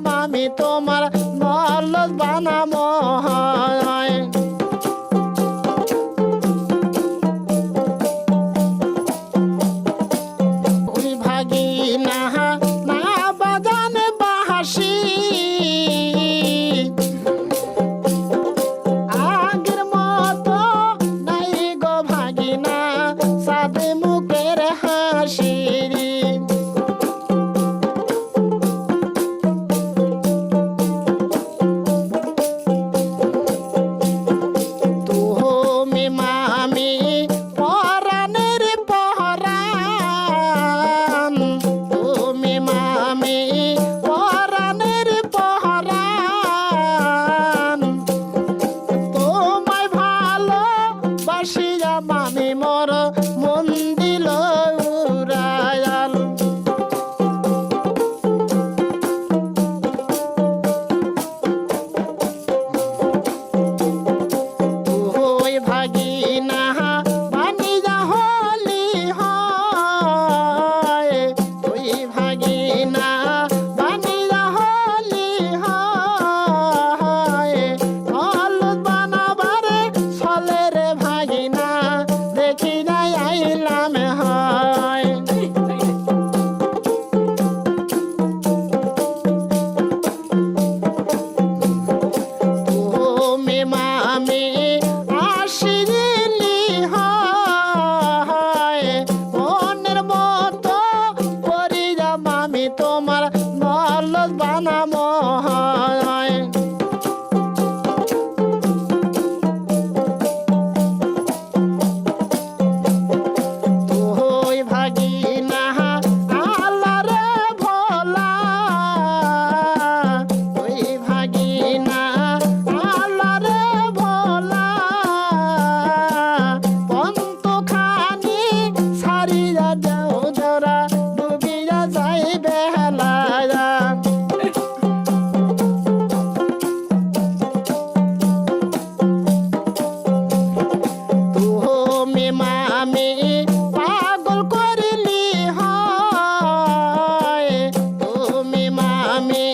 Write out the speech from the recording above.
মামি তোমার নলদ বানামো ওই ভাগিনা না বাজানে বাহাসি আগের মতো নাই গো ভাগিনা সাদে মুখের হাসি মামি মোর মন দিল উড়ায়াল ওই ভাগিনা বানি যা হলি হয় ওই ভাগিনা বানি যা হলি হয় হলুদ বানাবারে ছলে রে ভাগিনা দেখি যাই আইলাম হয় তুমি মামি আসিলি হয় মনের মতো করি যা মামি তোমার নলদ বানামো হয় ভাগিনা আল্লাহ রে ভোলা ওই ভাগিনা আল্লাহ রে ভোলা পন্ত খানি সারিয়া যাও জরা ডুবিয়া যাই বেলা তুমি মামি পাগল করিলি হয় তুমি মামি